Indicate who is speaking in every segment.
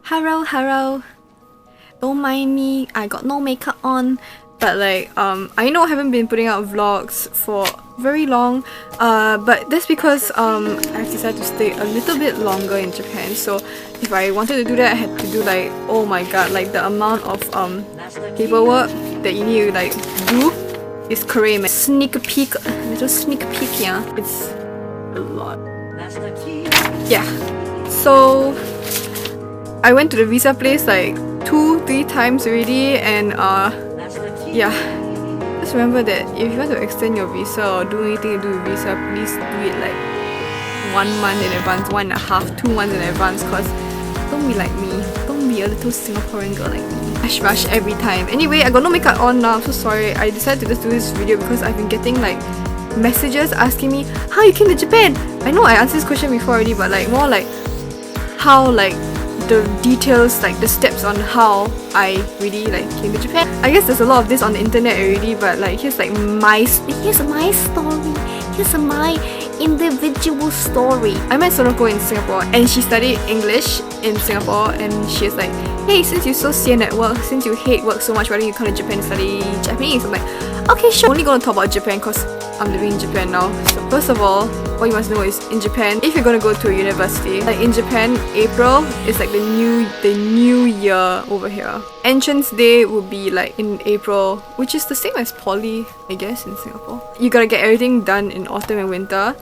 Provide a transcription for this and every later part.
Speaker 1: Hello. Don't mind me, I got no makeup on. But like, I know I haven't been putting out vlogs for very long, but that's because I've decided to stay a little bit longer in Japan. So if I wanted to do that, I had to do like, oh my god, like the amount of paperwork that you need to like do is crazy, man. Little sneak peek, yeah. It's a lot. Yeah. So I went to the visa place like 2-3 times already, and yeah, just remember that if you want to extend your visa or do anything to do with visa, please do it like 1 month in advance, 1.5, 2 months in advance, cause don't be like me, don't be a little Singaporean girl like me. Rush every time. Anyway, I got no makeup on now, I'm so sorry. I decided to just do this video because I've been getting like messages asking me how you came to Japan. I know I answered this question before already, but like more like how like the details, like the steps on how I really like came to Japan. I guess there's a lot of this on the internet already, but like here's my story. Here's my individual story. I met Sonoko in Singapore and she studied English in Singapore, and she's like, hey, since you're so sian at work, since you hate work so much, why don't you come to Japan and study Japanese? I'm like, okay, sure. I'm only gonna talk about Japan because I'm living in Japan now. So first of all, what you must know is in Japan, if you're gonna go to a university, like in Japan, April is like the new year over here. Entrance day would be like in April, which is the same as poly, I guess, in Singapore. You gotta get everything done in autumn and winter,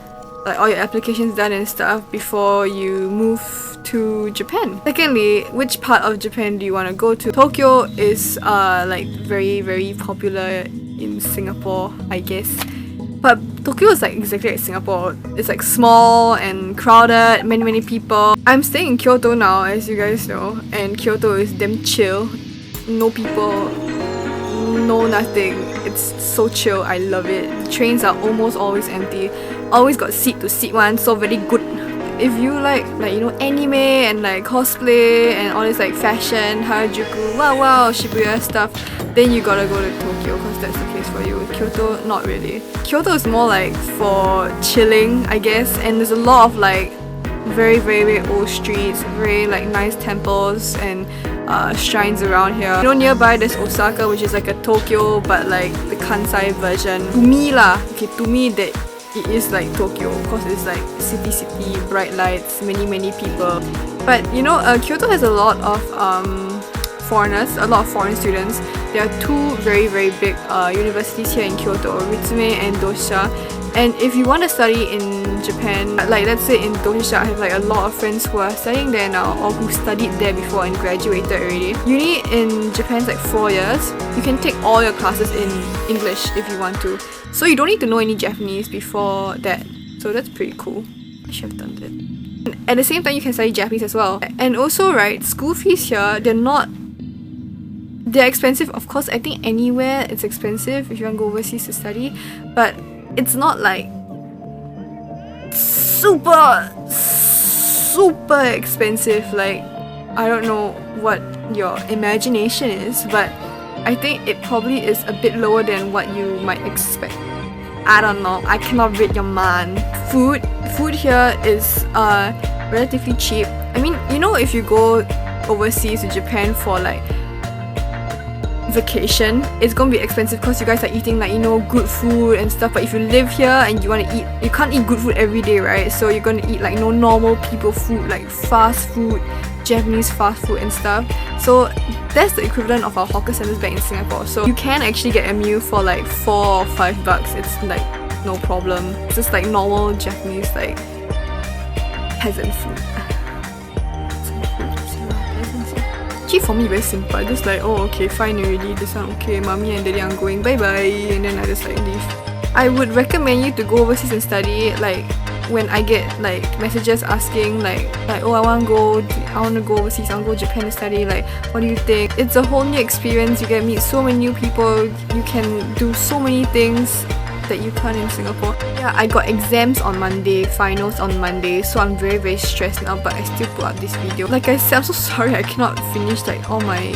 Speaker 1: like all your applications done and stuff before you move to Japan. Secondly, which part of Japan do you want to go to? Tokyo is like very popular in Singapore, I guess. But Tokyo is like exactly like Singapore. It's like small and crowded, many people. I'm staying in Kyoto now, as you guys know, and Kyoto is damn chill. No people, no nothing. It's so chill, I love it. The trains are almost always empty. Always got seat to seat one, so very good. If you like you know, anime and like cosplay and all this like fashion, Harajuku, wow, Shibuya stuff, then you gotta go to Tokyo because that's the place for you. Kyoto, not really. Kyoto is more like for chilling, I guess, and there's a lot of like very old streets, very like nice temples and shrines around here. You know, nearby there's Osaka, which is like a Tokyo but like the Kansai version. To me that it is like Tokyo because it's like city, bright lights, many people. But you know, Kyoto has a lot of foreigners, a lot of foreign students. There are two very big universities here in Kyoto, Ritsumei and Dosha. And if you want to study in Japan, like let's say in Dosha, I have like a lot of friends who are studying there now or who studied there before and graduated already. Uni in Japan is like 4 years. You can take all your classes in English if you want to. So you don't need to know any Japanese before that. So that's pretty cool. I should have done that. And at the same time, you can study Japanese as well. And also, right, school fees here, they're expensive. Of course, I think anywhere it's expensive if you want to go overseas to study. But it's not like super expensive. Like, I don't know what your imagination is, but I think it probably is a bit lower than what you might expect. I don't know, I cannot read your mind. Food here is relatively cheap. I mean, you know, if you go overseas to Japan for like vacation, it's gonna be expensive because you guys are eating like, you know, good food and stuff. But if you live here and you want to eat, you can't eat good food every day, right? So you're gonna eat like, you know, normal people food, like fast food, Japanese fast food and stuff. So that's the equivalent of our hawker centers back in Singapore. So you can actually get a meal for like $4 or $5. It's like no problem. It's just like normal Japanese like peasant food. Actually for me very simple. Just like, oh okay, fine already, this one okay, mommy and daddy I'm going, bye bye, and then I just like leave. I would recommend you to go overseas and study. Like when I get like messages asking like oh I want to go overseas, I want to go Japan to study, like what do you think? It's a whole new experience. You get to meet so many new people, you can do so many things that you can't in Singapore. Yeah, I got exams on Monday, finals on Monday, so I'm very stressed now, but I still put out this video. Like I said, I'm so sorry I cannot finish like all my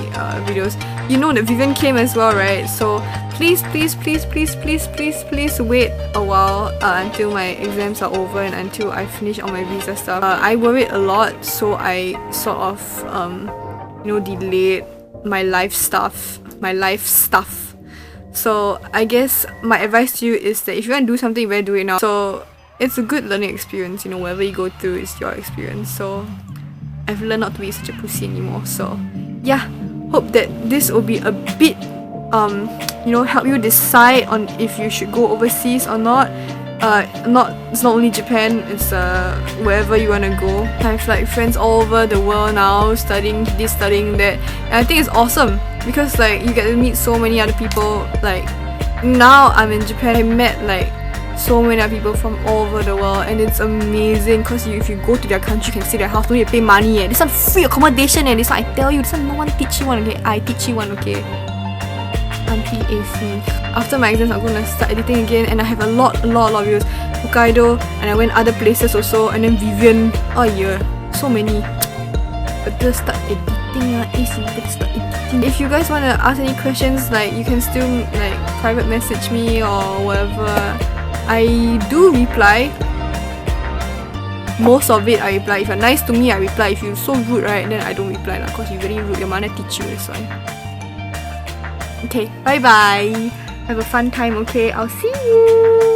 Speaker 1: videos. You know that Vivian came as well, right? So please wait a while until my exams are over and until I finish all my visa stuff. I worried a lot, so I sort of delayed my life stuff. So I guess my advice to you is that if you want to do something, you better do it now. So it's a good learning experience, whatever you go through is your experience. So I've learned not to be such a pussy anymore. So yeah, hope that this will be a bit help you decide on if you should go overseas or not. It's not only Japan, it's wherever you want to go. I have like friends all over the world now studying this, studying that, and I think it's awesome because like you get to meet so many other people. Like now I'm in Japan, I met like so many other people from all over the world, and it's amazing because if you go to their country, you can stay their house, don't need to pay money. This one free accommodation, and this one I tell you, this one no one teach you one, okay? I teach you one, okay? Auntie AC. After my exams, I'm gonna start editing again, and I have a lot of videos. Hokkaido, and I went other places also, and then Vivian. Oh yeah, so many. Better start editing, AC. Better start editing. If you guys wanna ask any questions, like you can still like private message me or whatever. I do reply. Most of it I reply. If you're nice to me, I reply. If you're so rude, right, then I don't reply lah. Cause you're very rude. Your mother teach you, that's why. Okay, bye bye. Have a fun time, okay? I'll see you.